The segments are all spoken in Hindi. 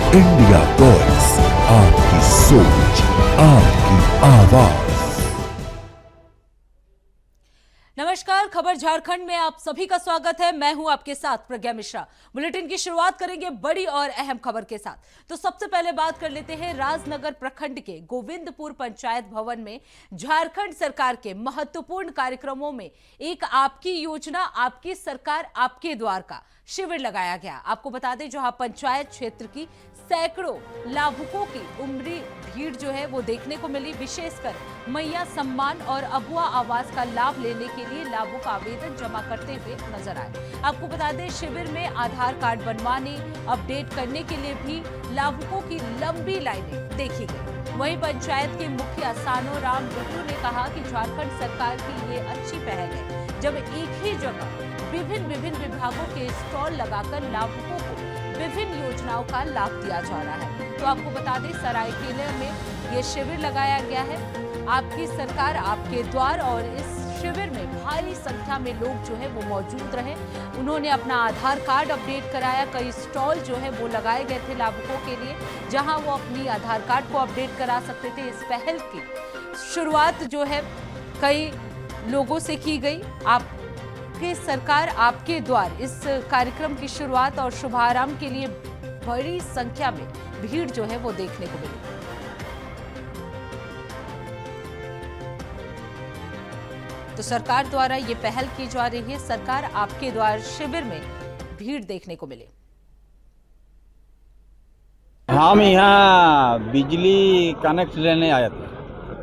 इंडिया वॉइस, आपकी सोच, आपकी आवाज। नमस्कार, खबर झारखंड में आप सभी का स्वागत है। मैं हूं आपके साथ प्रज्ञा मिश्रा। बुलेटिन की शुरुआत करेंगे बड़ी और अहम खबर के साथ। तो सबसे पहले बात कर लेते हैं राजनगर प्रखंड के गोविंदपुर पंचायत भवन में झारखंड सरकार के महत्वपूर्ण कार्यक्रमों में एक आपकी योजना आपकी सरकार आपके द्वार का शिविर लगाया गया। आपको बता दें, जहां पंचायत क्षेत्र की सैकड़ों लाभुकों की उमड़ी भीड़ जो है वो देखने को मिली। विशेषकर मैया सम्मान और अबुआ आवास का लाभ लेने के लिए लाभुक आवेदन जमा करते हुए नजर आए। आपको बता दें, शिविर में आधार कार्ड बनवाने अपडेट करने के लिए भी लाभुकों की लंबी लाइनें देखी गई। वहीं पंचायत के मुखिया सानो राम बिट्टू ने कहा कि झारखंड सरकार की ये अच्छी पहल है, जब एक ही जगह विभिन्न विभागों के स्टॉल लगाकर लाभुकों को विभिन्न योजनाओं का लाभ दिया जा रहा है। तो आपको बता दें, सरायकेला में ये शिविर लगाया गया है, आपकी सरकार आपके द्वार। और इस शिविर में भारी संख्या में लोग जो है वो मौजूद रहे। उन्होंने अपना आधार कार्ड अपडेट कराया। कई स्टॉल जो है वो लगाए गए थे लाभुकों के लिए, जहां वो अपनी आधार कार्ड को अपडेट करा सकते थे। इस पहल की शुरुआत जो है कई लोगों से की गई। आपकी सरकार आपके द्वार इस कार्यक्रम की शुरुआत और शुभारंभ के लिए बड़ी संख्या में भीड़ जो है वो देखने को मिली। तो सरकार द्वारा ये पहल की जा रही है, सरकार आपके द्वार शिविर में भीड़ देखने को मिले। हम यहाँ बिजली कनेक्ट लेने आए थे,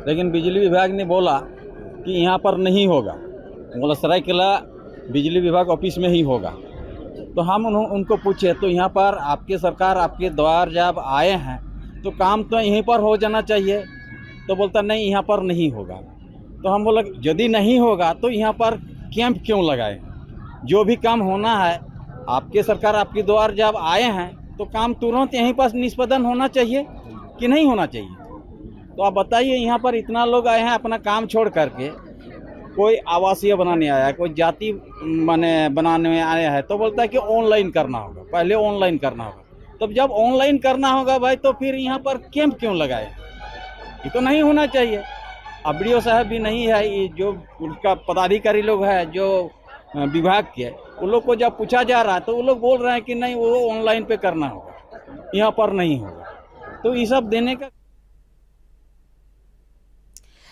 लेकिन बिजली विभाग ने बोला कि यहाँ पर नहीं होगा। बोला सरायकेला बिजली विभाग ऑफिस में ही होगा। तो हम उनको पूछे, तो यहाँ पर आपके सरकार आपके द्वार जब आए हैं तो काम तो यहीं पर हो जाना चाहिए। तो बोलता नहीं, यहाँ पर नहीं होगा। तो हम बोला यदि नहीं होगा तो यहाँ पर कैंप क्यों लगाए? जो भी काम होना है, आपके सरकार आपके द्वार जब आए हैं तो काम तुरंत यहीं पर निष्पादन होना चाहिए कि नहीं होना चाहिए? तो आप बताइए, यहाँ पर इतना लोग आए हैं अपना काम छोड़ करके। कोई आवासीय बनाने आया है, कोई जाति बनाने में आया है, तो बोलता है कि ऑनलाइन करना होगा, पहले ऑनलाइन करना होगा। तब जब ऑनलाइन करना होगा भाई, तो फिर यहाँ पर कैंप क्यों लगाए? ये तो नहीं होना चाहिए। अब BDO साहब भी नहीं है, ये जो उनका पदाधिकारी लोग है जो विभाग के, उन लोग को जब पूछा जा रहा है तो वो लोग बोल रहे हैं कि नहीं, वो ऑनलाइन पे करना होगा, यहाँ पर नहीं होगा। तो ये सब देने का।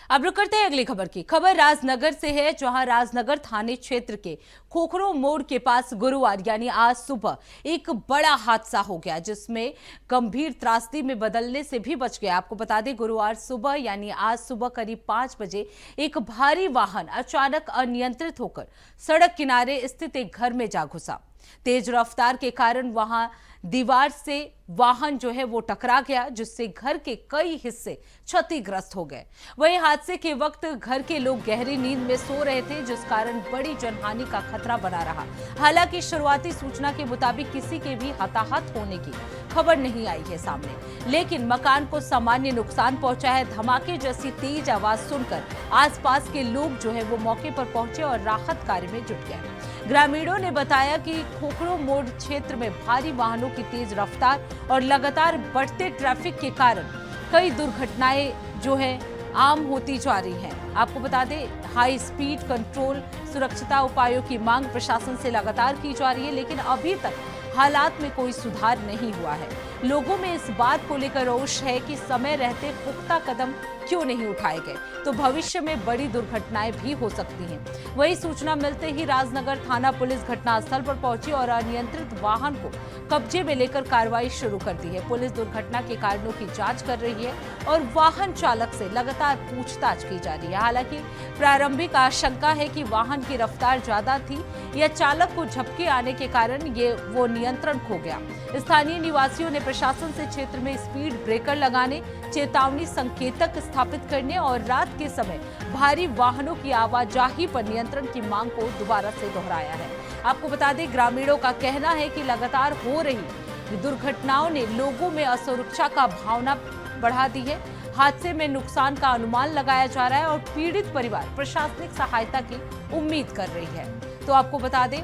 अब रुक करते हैं अगली खबर की। खबर राजनगर से है, जहां राजनगर थाने क्षेत्र के खोखरो मोड़ के पास गुरुवार यानी आज सुबह एक बड़ा हादसा हो गया, जिसमें गंभीर त्रासदी में बदलने से भी बच गया। आपको बता दें, गुरुवार सुबह यानी आज सुबह करीब 5 बजे एक भारी वाहन अचानक अनियंत्रित होकर सड़क किनारे स्थित एक घर में जा घुसा। तेज रफ्तार के कारण वहां दीवार से वाहन जो है वो टकरा गया, जिससे घर के कई हिस्से क्षतिग्रस्त हो गए। वहीं हादसे के वक्त घर के लोग गहरी नींद में सो रहे थे, जिस कारण बड़ी जनहानि का खतरा बना रहा। हालांकि शुरुआती सूचना के मुताबिक किसी के भी हताहत होने की खबर नहीं आई है सामने, लेकिन मकान को सामान्य नुकसान पहुंचा है। धमाके जैसी तेज आवाज सुनकर आसपास के लोग जो है वो मौके पर पहुंचे और राहत कार्य में जुट गए। ग्रामीणों ने बताया कि खोखरो मोड़ क्षेत्र में भारी वाहनों की तेज रफ्तार और लगातार बढ़ते ट्रैफिक के कारण कई दुर्घटनाएं जो है आम होती जा रही हैं। आपको बता दें, हाई स्पीड कंट्रोल सुरक्षता उपायों की मांग प्रशासन से लगातार की जा रही है, लेकिन अभी तक हालात में कोई सुधार नहीं हुआ है। लोगों में इस बात को लेकर रोष है कि समय रहते पुख्ता कदम क्यों नहीं उठाए गए, तो भविष्य में बड़ी दुर्घटनाएं भी हो सकती हैं। वही सूचना मिलते ही राजनगर थाना पुलिस घटनास्थल पर पहुंची और अनियंत्रित वाहन को कब्जे में लेकर कार्रवाई शुरू कर दी है। पुलिस दुर्घटना के कारणों की जांच कर रही है और वाहन चालक से लगातार पूछताछ की जा रही है। हालांकि प्रारंभिक आशंका है कि वाहन की रफ्तार ज्यादा थी या चालक को झपकी आने के कारण वो नियंत्रण खो गया। स्थानीय निवासियों ने प्रशासन से क्षेत्र में स्पीड ब्रेकर लगाने, चेतावनी संकेतक स्थापित करने और रात के समय भारी वाहनों की आवाजाही पर नियंत्रण की मांग को दोबारा से दोहराया है। आपको बता दें, ग्रामीणों का कहना है कि लगातार हो रही दुर्घटनाओं ने लोगों में असुरक्षा का भावना बढ़ा दी है। हादसे में नुकसान का अनुमान लगाया जा रहा है और पीड़ित परिवार प्रशासनिक सहायता की उम्मीद कर रही है। तो आपको बता दें,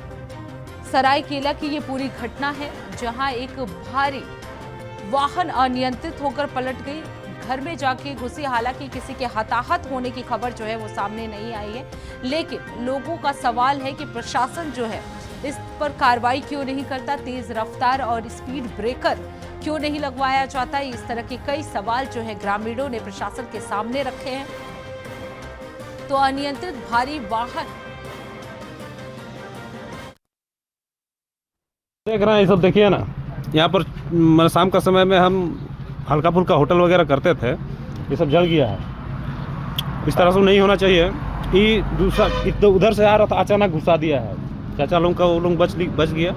सरायकेला की ये पूरी घटना है, जहां एक भारी वाहन अनियंत्रित होकर पलट गई, घर में जाके घुसी। हालांकि किसी के हताहत होने की खबर जो है वो सामने नहीं आई है, लेकिन लोगों का सवाल है कि प्रशासन जो है इस पर कार्रवाई क्यों नहीं करता, तेज रफ्तार और स्पीड ब्रेकर क्यों नहीं लगवाया जाता। इस तरह के कई सवाल जो है ग्रामीणों ने प्रशासन के सामने रखे हैं। तो अनियंत्रित भारी वाहन देख रहे हैं, ये सब देखिए ना, यहाँ पर मतलब शाम का समय में हम हल्का फुल्का होटल वगैरह करते थे, ये सब जल गया है। इस तरह से नहीं होना चाहिए। ये दूसरा उधर से आ रहा था, अचानक घुसा दिया है। चाचा लोग का वो लोग बच गया,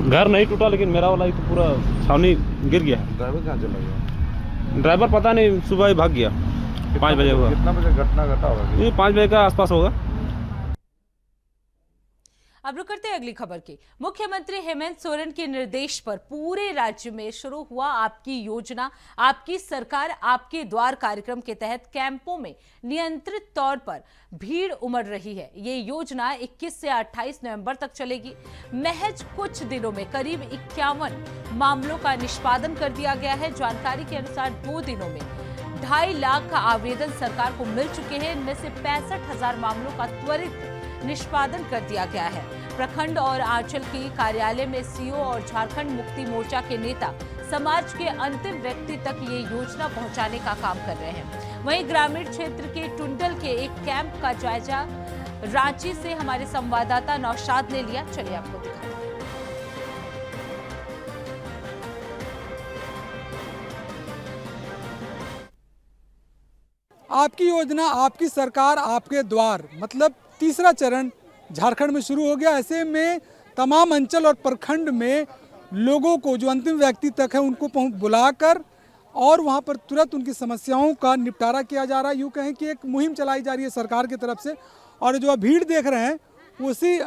घर नहीं टूटा, लेकिन मेरा वाला ही तो पूरा छावनी गिर गया। ड्राइवर कहाँ चला गया? ड्राइवर पता नहीं, सुबह ही भाग गया। 5 बजे हुआ। कितना बजे घटना घटा होगा? ये 5 बजे का आसपास होगा। अब रुक करते हैं अगली खबर की। मुख्यमंत्री हेमंत सोरेन के निर्देश पर पूरे राज्य में शुरू हुआ आपकी योजना आपकी सरकार आपके द्वार कार्यक्रम के तहत कैंपों में नियंत्रित तौर पर भीड़ उमड़ रही है। ये योजना 21 से 28 नवंबर तक चलेगी। महज कुछ दिनों में करीब 51 मामलों का निष्पादन कर दिया गया है। जानकारी के अनुसार 2 दिनों में 2.5 लाख आवेदन सरकार को मिल चुके हैं। इनमें से 65,000 मामलों का त्वरित निष्पादन कर दिया गया है। प्रखंड और आंचल के कार्यालय में सीओ और झारखंड मुक्ति मोर्चा के नेता समाज के अंतिम व्यक्ति तक ये योजना पहुंचाने का काम कर रहे हैं। वहीं ग्रामीण क्षेत्र के टुंडल के एक कैंप का जायजा रांची से हमारे संवाददाता नौशाद ने लिया। चलिए आपको दिखाते हैं। आपकी योजना आपकी सरकार आपके द्वार मतलब तीसरा चरण झारखंड में शुरू हो गया। ऐसे में तमाम अंचल और प्रखंड में लोगों को जो अंतिम व्यक्ति तक है उनको बुलाकर और वहां पर तुरंत उनकी समस्याओं का निपटारा किया जा रहा है। यूँ कहें कि एक मुहिम चलाई जा रही है सरकार की तरफ से। और जो आप भीड़ देख रहे हैं उसी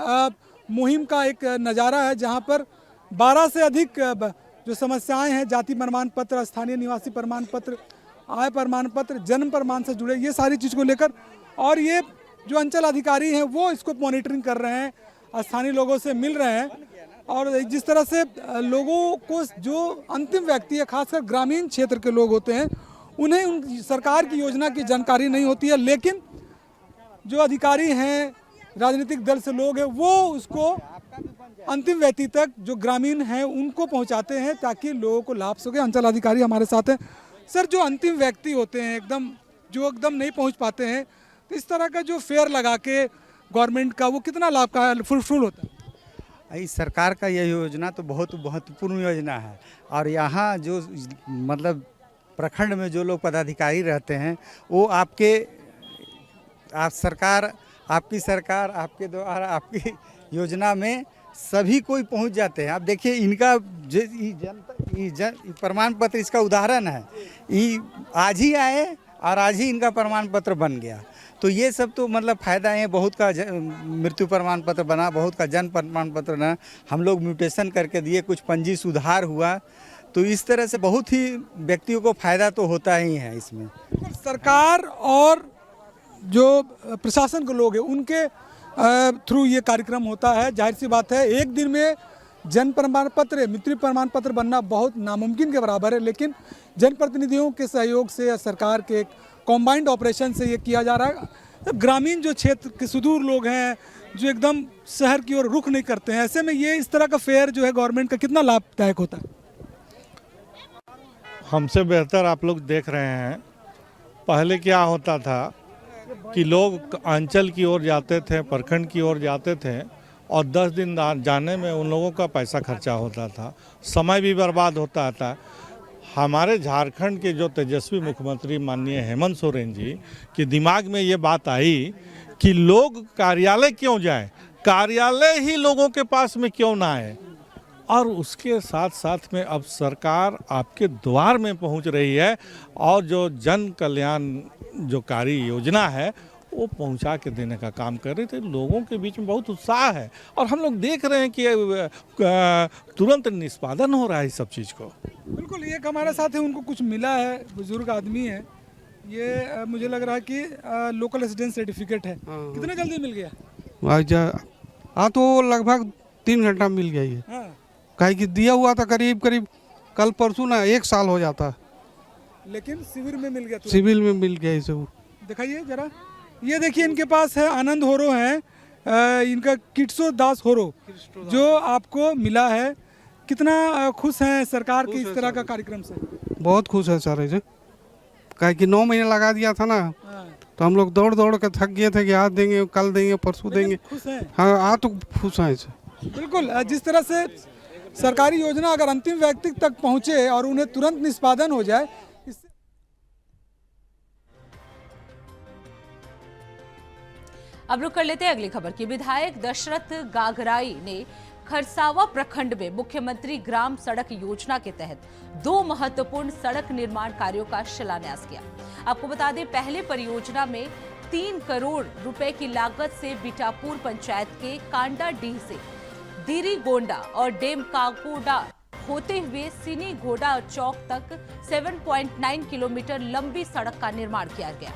मुहिम का एक नज़ारा है, जहाँ पर 12 से अधिक जो समस्याएँ हैं, जाति प्रमाण पत्र, स्थानीय निवासी प्रमाण पत्र, आय प्रमाण पत्र, जन्म प्रमाण से जुड़े, ये सारी चीज़ को लेकर, और ये जो अंचल अधिकारी हैं वो इसको मॉनिटरिंग कर रहे हैं, स्थानीय लोगों से मिल रहे हैं। और जिस तरह से लोगों को, जो अंतिम व्यक्ति है, खासकर ग्रामीण क्षेत्र के लोग होते हैं, उन्हें उन सरकार की योजना की जानकारी नहीं होती है, लेकिन जो अधिकारी हैं, राजनीतिक दल से लोग हैं, वो उसको अंतिम व्यक्ति तक जो ग्रामीण हैं उनको पहुंचाते हैं ताकि लोगों को लाभ सके। अंचल अधिकारी हमारे साथ हैं। सर, जो अंतिम व्यक्ति होते हैं जो एकदम नहीं पहुंच पाते हैं, तो इस तरह का जो फेयर लगा के गवर्नमेंट का, वो कितना लाभ का फुलफिल होता है? इस सरकार का यह योजना तो बहुत महत्वपूर्ण योजना है। और यहाँ जो मतलब प्रखंड में जो लोग पदाधिकारी रहते हैं वो आपकी सरकार आपके द्वारा आपकी योजना में सभी कोई पहुंच जाते हैं। आप देखिए, इनका प्रमाण पत्र इसका उदाहरण है। ये आज ही आए और आज ही इनका प्रमाण पत्र बन गया। तो ये सब तो मतलब फ़ायदा है। बहुत का मृत्यु प्रमाण पत्र बना, बहुत का जन्म प्रमाण पत्र बना, हम लोग म्यूटेशन करके दिए, कुछ पंजी सुधार हुआ। तो इस तरह से बहुत ही व्यक्तियों को फ़ायदा तो होता ही है इसमें। सरकार और जो प्रशासन के लोग हैं उनके थ्रू ये कार्यक्रम होता है। जाहिर सी बात है, एक दिन में जन्म प्रमाण पत्र, मृत्यु प्रमाण पत्र बनना बहुत नामुमकिन के बराबर है, लेकिन जनप्रतिनिधियों के सहयोग से या सरकार के कॉम्बाइंड ऑपरेशन से ये किया जा रहा है। ग्रामीण जो क्षेत्र के सुदूर लोग हैं, जो एकदम शहर की ओर रुख नहीं करते हैं, ऐसे में ये इस तरह का फेयर जो है गवर्नमेंट का कितना लाभदायक होता है? हमसे बेहतर आप लोग देख रहे हैं। पहले क्या होता था कि लोग अंचल की ओर जाते थे, प्रखंड की ओर जाते थे, और 10 दिन जाने में उन लोगों का पैसा खर्चा होता था, समय भी बर्बाद होता था। हमारे झारखंड के जो तेजस्वी मुख्यमंत्री माननीय हेमंत सोरेन जी के दिमाग में ये बात आई कि लोग कार्यालय क्यों जाएं, कार्यालय ही लोगों के पास में क्यों ना आए। और उसके साथ साथ में अब सरकार आपके द्वार में पहुंच रही है, और जो जन कल्याण जो कार्य योजना है वो पहुंचा के देने का काम कर रहे थे। लोगों के बीच में बहुत उत्साह है, और हम लोग देख रहे हैं कि तुरंत निष्पादन हो रहा है इस सब चीज़ को। बिल्कुल, एक हमारे साथ है, उनको कुछ मिला है, बुजुर्ग आदमी है, ये मुझे लग रहा है कि लोकल रेजिडेंस सर्टिफिकेट है। कितने जल्दी मिल गया? हाँ, तो लगभग 3 घंटा मिल गया। कहीं कि दिया हुआ था करीब कल परसों ना 1 साल हो जाता, लेकिन शिविर में मिल गया तुरंत। सिविल में मिल गया इसे। दिखाइए जरा, ये देखिए इनके पास है आनंद होरो है, इनका किट्सो दास होरो जो आपको मिला है। कितना खुश हैं सरकार के इस तरह का कार्यक्रम से? बहुत खुश है सर इसे, काहे कि 9 महीने लगा दिया था ना, तो हम लोग दौड़ दौड़ के थक गए थे कि आज देंगे, कल देंगे, परसों देंगे। खुश हैं? हाँ, आज तो खुश हैं इसे। बिल्कुल, जिस तरह से सरकारी योजना अगर अंतिम व्यक्ति तक पहुंचे और उन्हें तुरंत निष्पादन हो जाए, इससे अब रुक कर लेते हैं अगली खबर की। विधायक दशरथ गागराई ने खरसावा प्रखंड में मुख्यमंत्री ग्राम सड़क योजना के तहत 2 महत्वपूर्ण सड़क निर्माण कार्यों का शिलान्यास किया। आपको बता दें, पहले परियोजना में 3 करोड़ रुपए की लागत से बिटापुर पंचायत के कांडाडीह से दीरी गोंडा और डेम कागोडा होते हुए सिनी घोड़ा चौक तक 7.9 किलोमीटर लंबी सड़क का निर्माण किया गया।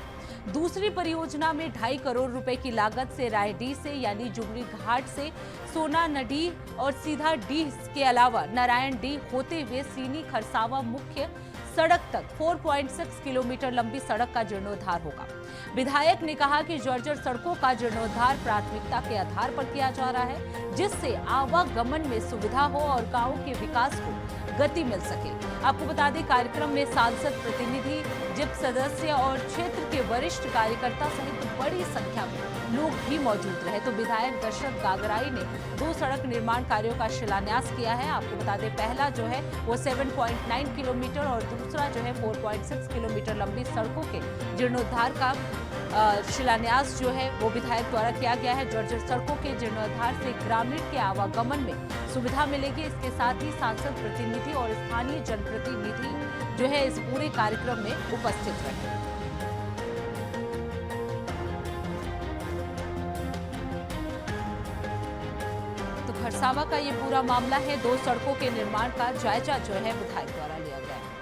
दूसरी परियोजना में 2.5 करोड़ रुपए की लागत से रायडीह से यानी जुबली घाट से सोना नडी और सीधा डीह के अलावा नारायण डीह होते हुए सीनी खरसावा मुख्य सड़क तक 4.6 किलोमीटर लंबी सड़क का जीर्णोद्धार होगा। विधायक ने कहा कि जर्जर सड़कों का जीर्णोद्धार प्राथमिकता के आधार पर किया जा रहा है, जिससे आवागमन में सुविधा हो और गांव के विकास को गति मिल सके। आपको बता दें, कार्यक्रम में सांसद, प्रतिनिधि, जिप सदस्य और क्षेत्र के वरिष्ठ कार्यकर्ता सहित बड़ी संख्या में लोग भी मौजूद रहे। तो विधायक दशरथ गागराई ने 2 सड़क निर्माण कार्यों का शिलान्यास किया है। आपको बता दें, पहला जो है वो 7.9 किलोमीटर और दूसरा जो है 4.6 किलोमीटर लंबी सड़कों के जीर्णोद्धार का शिलान्यास जो है वो विधायक द्वारा किया गया है। जर्जर सड़कों के जीर्णोद्धार से ग्रामीण के आवागमन में सुविधा मिलेगी। इसके साथ ही सांसद, प्रतिनिधि और स्थानीय जनप्रतिनिधि जो है इस पूरे कार्यक्रम में उपस्थित रहे। तो खरसावा का ये पूरा मामला है। 2 सड़कों के निर्माण का जायजा जो है विधायक द्वारा लिया गया है।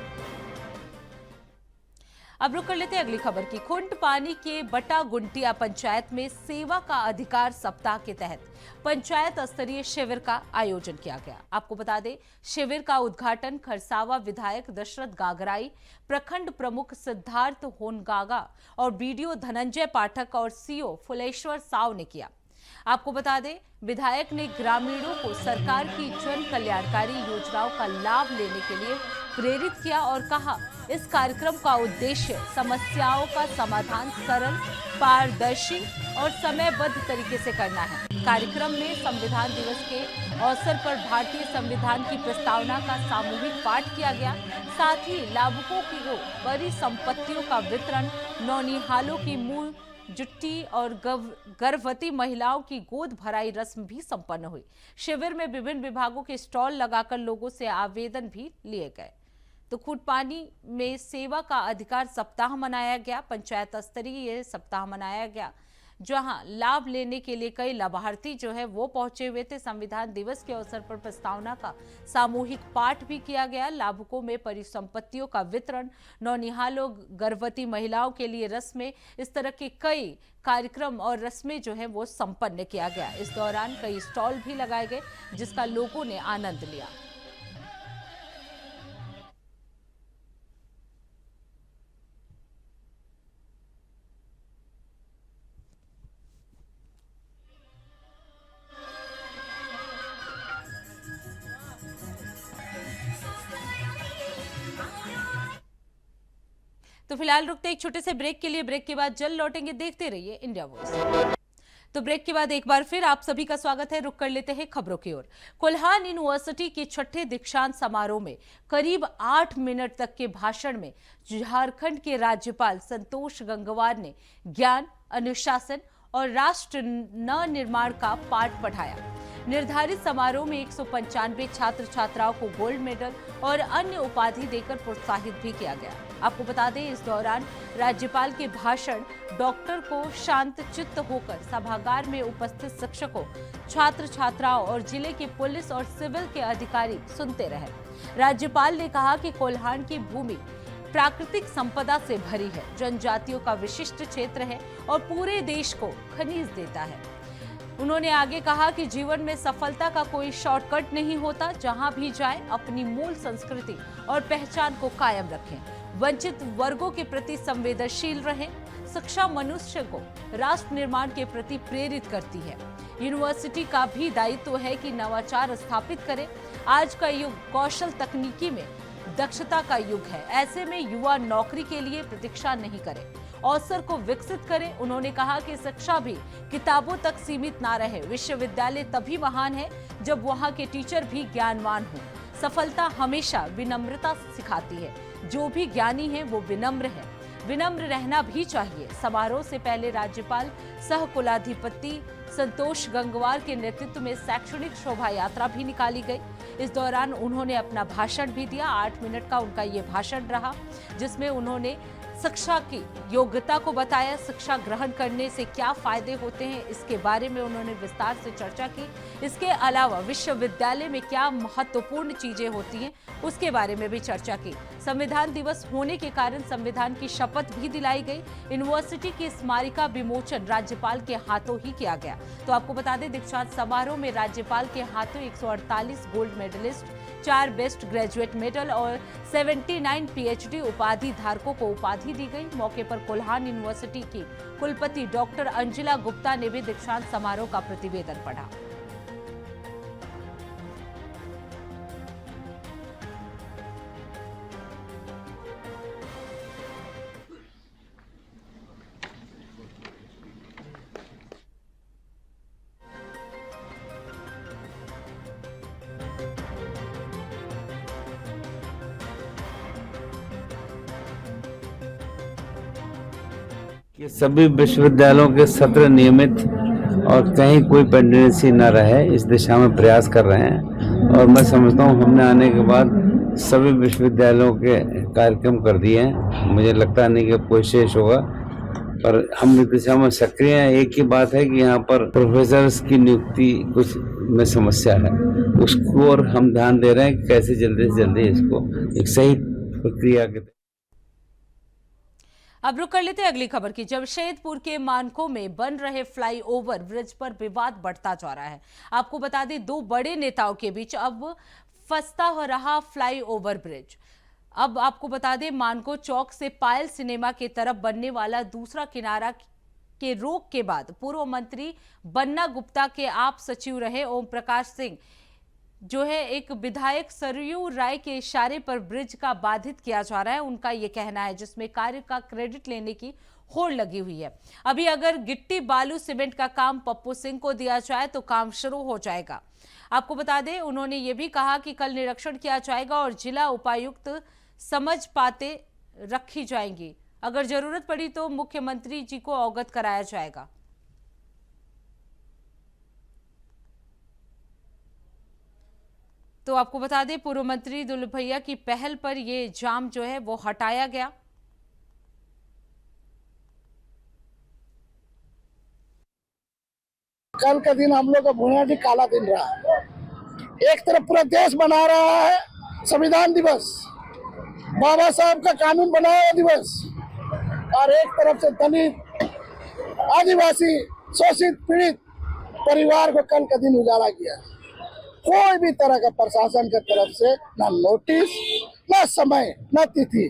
अब रुक कर लेते हैं अगली खबर की। खुंट पानी के बटा गुंटिया पंचायत में सेवा का अधिकार सप्ताह के तहत पंचायत स्तरीय शिविर का आयोजन किया गया। आपको बता दें, शिविर का उद्घाटन खरसावा विधायक दशरथ गागराई, प्रखंड प्रमुख सिद्धार्थ होनगागा और बीडीओ धनंजय पाठक और सीओ फुलेश्वर साव ने किया। आपको बता दें, विधायक ने ग्रामीणों को सरकार की जन कल्याणकारी योजनाओं का लाभ लेने के लिए प्रेरित किया और कहा, इस कार्यक्रम का उद्देश्य समस्याओं का समाधान सरल, पारदर्शी और समयबद्ध तरीके से करना है। कार्यक्रम में संविधान दिवस के अवसर पर भारतीय संविधान की प्रस्तावना का सामूहिक पाठ किया गया। साथ ही लाभुकों को बड़ी संपत्तियों का वितरण, नौनिहालों की मुंह जुट्टी और गर्भवती महिलाओं की गोद भराई रस्म भी संपन्न हुई। शिविर में विभिन्न विभागों के स्टॉल लगाकर लोगों से आवेदन भी लिए गए। तो खुटपानी में सेवा का अधिकार सप्ताह मनाया गया। पंचायत स्तरीय सप्ताह मनाया गया, जहां लाभ लेने के लिए कई लाभार्थी जो है वो पहुंचे हुए थे। संविधान दिवस के अवसर पर प्रस्तावना का सामूहिक पाठ भी किया गया। लाभुकों में परिसंपत्तियों का वितरण, नौनिहालों, गर्भवती महिलाओं के लिए रस्में, इस तरह के कई कार्यक्रम और रस्में जो है वो संपन्न किया गया। इस दौरान कई स्टॉल भी लगाए गए, जिसका लोगों ने आनंद लिया। तो फिलहाल रुकते एक छोटे से ब्रेक के लिए। ब्रेक के बाद जल्द लौटेंगे। देखते रहिए इंडिया वॉइस। तो ब्रेक के बाद एक बार फिर आप सभी का स्वागत है। रुक कर लेते हैं खबरों की ओर। कोल्हान यूनिवर्सिटी के 6ठे दीक्षांत समारोह में करीब 8 मिनट तक के भाषण में झारखंड के राज्यपाल संतोष गंगवार ने ज्ञान, अनुशासन और राष्ट्र निर्माण का पाठ पढ़ाया। निर्धारित समारोह में 195 छात्र छात्राओं को गोल्ड मेडल और अन्य उपाधि देकर प्रोत्साहित भी किया गया। आपको बता दें, इस दौरान राज्यपाल के भाषण डॉक्टर को शांत चित्त होकर सभागार में उपस्थित शिक्षकों, छात्र छात्राओं और जिले के पुलिस और सिविल के अधिकारी सुनते रहे। राज्यपाल ने कहा कि कोल्हान की भूमि प्राकृतिक संपदा से भरी है, जनजातियों का विशिष्ट क्षेत्र है और पूरे देश को खनिज देता है। उन्होंने आगे कहा कि जीवन में सफलता का कोई शॉर्टकट नहीं होता। जहां भी जाए अपनी मूल संस्कृति और पहचान को कायम रखें। वंचित वर्गों के प्रति संवेदनशील रहें। शिक्षा मनुष्य को राष्ट्र निर्माण के प्रति प्रेरित करती है। यूनिवर्सिटी का भी दायित्व है कि नवाचार स्थापित करे। आज का युग कौशल तकनीकी में दक्षता का युग है। ऐसे में युवा नौकरी के लिए प्रतीक्षा नहीं करे, अवसर को विकसित करें। उन्होंने कहा कि शिक्षा भी किताबों तक सीमित ना रहे। विश्वविद्यालय तभी महान है जब वहां के टीचर भी ज्ञानवान हों। सफलता हमेशा विनम्रता सिखाती है। जो भी ज्ञानी है वो विनम्र है, विनम्र रहना भी चाहिए। समारोह से पहले राज्यपाल सह कुलाधिपति संतोष गंगवार के नेतृत्व में शैक्षणिक शोभा यात्रा भी निकाली गई। इस दौरान उन्होंने अपना भाषण भी दिया। 8 मिनट का उनका ये भाषण रहा, जिसमें उन्होंने शिक्षा की योग्यता को बताया। शिक्षा ग्रहण करने से क्या फायदे होते हैं, इसके बारे में उन्होंने विस्तार से चर्चा की। इसके अलावा विश्वविद्यालय में क्या महत्वपूर्ण चीजें होती हैं, उसके बारे में भी चर्चा की। संविधान दिवस होने के कारण संविधान की शपथ भी दिलाई गई। यूनिवर्सिटी की स्मारिका विमोचन राज्यपाल के हाथों ही किया गया। तो आपको बता दें, दीक्षांत समारोह में राज्यपाल के हाथों 148 gold medalist, 4 best graduate medal और 79 PhD उपाधि धारकों को उपाधि दी गई। मौके पर कोल्हान यूनिवर्सिटी की कुलपति डॉक्टर अंजिला गुप्ता ने भी दीक्षांत समारोह का प्रतिवेदन पढ़ा। कि सभी विश्वविद्यालयों के सत्र नियमित और कहीं कोई पेंडेंसी न रहे, इस दिशा में प्रयास कर रहे हैं। और मैं समझता हूँ हमने आने के बाद सभी विश्वविद्यालयों के कार्यक्रम कर दिए हैं। मुझे लगता नहीं कि कोई शेष होगा, पर हम इस दिशा में सक्रिय हैं। एक ही बात है कि यहाँ पर प्रोफेसर्स की नियुक्ति कुछ में समस्या है, उसको और हम ध्यान दे रहे हैं कि कैसे जल्दी से जल्दी इसको एक सही प्रक्रिया के। अब रुक कर लेते हैं अगली खबर की। जमशेदपुर के मानकों में बन रहे फ्लाईओवर ब्रिज पर विवाद बढ़ता जा रहा है। आपको बता दें, 2 बड़े नेताओं के बीच अब फंसता हो रहा फ्लाईओवर ब्रिज। अब आपको बता दें, मानको चौक से पायल सिनेमा की तरफ बनने वाला दूसरा किनारा के रोक के बाद पूर्व मंत्री बन्ना गुप्ता के आप सचिव रहे ओम प्रकाश सिंह जो है एक विधायक सरयू राय के इशारे पर ब्रिज का बाधित किया जा रहा है। उनका यह कहना है, जिसमें कार्य का क्रेडिट लेने की होड़ लगी हुई है। अभी अगर गिट्टी बालू सीमेंट का काम पप्पू सिंह को दिया जाए तो काम शुरू हो जाएगा। आपको बता दें, उन्होंने ये भी कहा कि कल निरीक्षण किया जाएगा और जिला उपायुक्त समझ पाते रखी जाएंगी। अगर जरूरत पड़ी तो मुख्यमंत्री जी को अवगत कराया जाएगा। तो आपको बता दें, पूर्व मंत्री दुल्लभ भैया की पहल पर यह जाम जो है वो हटाया गया। कल का दिन हम लोग का बुनियादी काला दिन रहा। एक तरफ पूरा देश बना रहा है संविधान दिवस, बाबा साहब का कानून बनाया दिवस, और एक तरफ से दलित, आदिवासी, शोषित, पीड़ित परिवार को कल का दिन उजाला किया। कोई भी तरह का प्रशासन की तरफ से ना नोटिस, ना समय, ना तिथि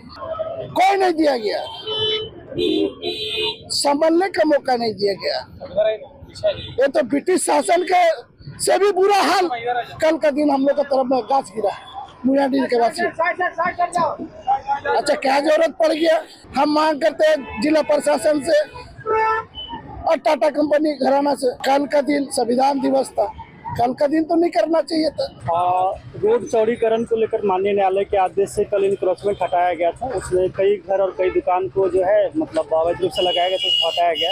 कोई नहीं दिया गया, संभलने का मौका नहीं दिया गया। ये तो ब्रिटिश शासन के से भी बुरा हाल कल का दिन हम लोग का तरफ में गाछ गिरा मुनियाडी के वासी। अच्छा, क्या जरूरत पड़ गया? हम मांग करते हैं जिला प्रशासन से और टाटा कंपनी घराना से। कल का दिन संविधान दिवस था, कल का दिन तो नहीं करना चाहिए था। रोड चौड़ीकरण को लेकर माननीय न्यायालय के आदेश से कल इंक्रोचमेंट हटाया गया था। उसमें कई घर और कई दुकान को जो है मतलब अवैध रूप से लगाया गया था, उसको हटाया गया।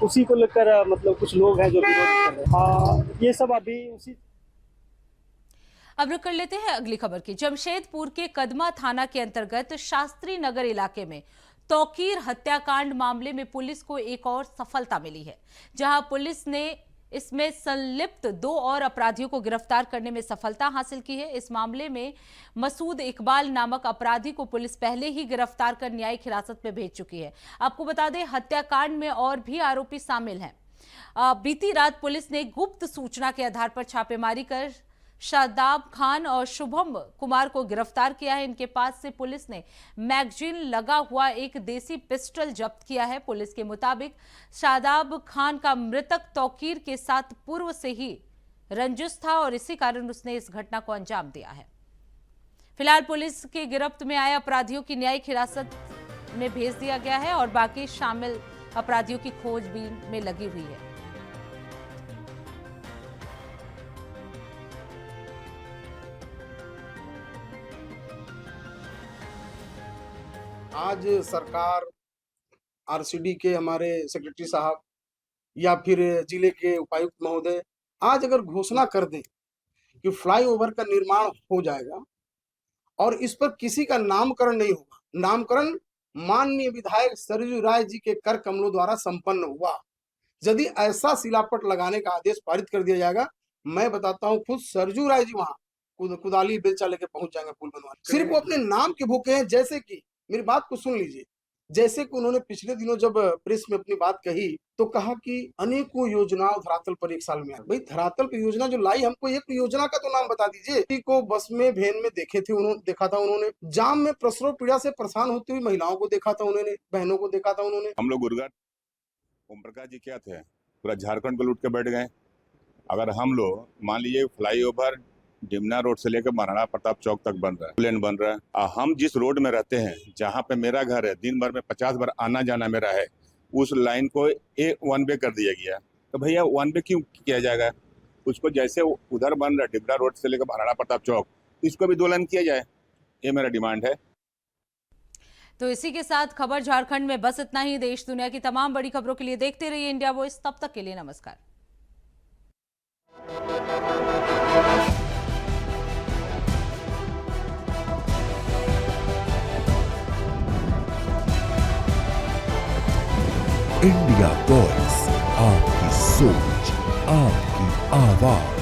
उसी को लेकर मतलब कुछ लोग हैं जो विरोध कर रहे हैं। ये सब अभी उसी। अब रुक कर लेते हैं अगली खबर की। जमशेदपुर के कदमा थाना के अंतर्गत शास्त्री नगर इलाके में तौकीर हत्याकांड मामले में पुलिस को एक और सफलता मिली है, जहां पुलिस ने इसमें संलिप्त 2 और अपराधियों को गिरफ्तार करने में सफलता हासिल की है। इस मामले में मसूद इकबाल नामक अपराधी को पुलिस पहले ही गिरफ्तार कर न्यायिक हिरासत में भेज चुकी है। आपको बता दें, हत्याकांड में और भी आरोपी शामिल हैं। बीती रात पुलिस ने गुप्त सूचना के आधार पर छापेमारी कर शादाब खान और शुभम कुमार को गिरफ्तार किया है। इनके पास से पुलिस ने मैगजीन लगा हुआ एक देसी पिस्टल जब्त किया है। पुलिस के मुताबिक शादाब खान का मृतक तौकीर के साथ पूर्व से ही रंजिश था और इसी कारण उसने इस घटना को अंजाम दिया है। फिलहाल पुलिस के गिरफ्त में आए अपराधियों की न्यायिक हिरासत में भेज दिया गया है और बाकी शामिल अपराधियों की खोजबीन में लगी हुई है। आज सरकार, आरसीडी के हमारे सेक्रेटरी साहब या फिर जिले के उपायुक्त महोदय आज अगर घोषणा कर दें कि फ्लाईओवर का निर्माण हो जाएगा और इस पर किसी का नामकरण नहीं होगा, नामकरण माननीय विधायक सरजू राय जी के कर कमलों द्वारा संपन्न हुआ, यदि ऐसा शिलापट लगाने का आदेश पारित कर दिया जाएगा, मैं बताता हूं खुद सरजू राय जी वहां कुदाली बेलचा लेके पहुंच जाएंगे पुल बनवाने। सिर्फ वो अपने नाम के भूखे हैं। जैसे कि मेरी बात को सुन लीजिए, जैसे कि उन्होंने पिछले दिनों जब प्रेस में अपनी बात कही तो कहा कि अनेकों योजनाओं धरातल पर एक साल में आई। भाई धरातल पर योजना जो लाई, हमको एक योजना का तो नाम बता दीजिए। को बस में वैन में देखा था उन्होंने, जाम में प्रसव पीड़ा से परेशान होती हुई महिलाओं को देखा था उन्होंने, बहनों को देखा था उन्होंने। हम लोग गुरगार ओम प्रकाश जी क्या थे, पूरा झारखंड को लूट के बैठ गए। अगर हम लोग मान लीजिए फ्लाईओवर डिमना रोड से लेकर महाराणा प्रताप चौक तक बन रहा है, प्लेन बन रहा है, हम जिस रोड में रहते हैं, जहाँ पे मेरा घर है, दिन भर में 50 बार आना जाना मेरा है, उस लाइन को वन वे कर दिया गया। तो भैया वन वे क्यों किया जाएगा? उसको जैसे उधर बन रहा है डिमना रोड से लेकर महाराणा प्रताप चौक, इसको भी 2 लाइन किया जाए, ये मेरा डिमांड है। तो इसी के साथ खबर झारखंड में बस इतना ही। देश दुनिया की तमाम बड़ी खबरों के लिए देखते रहिए इंडिया वॉइस। तब तक के लिए नमस्कार। इंडिया वॉइस, आपकी सोच, आपकी आवाज।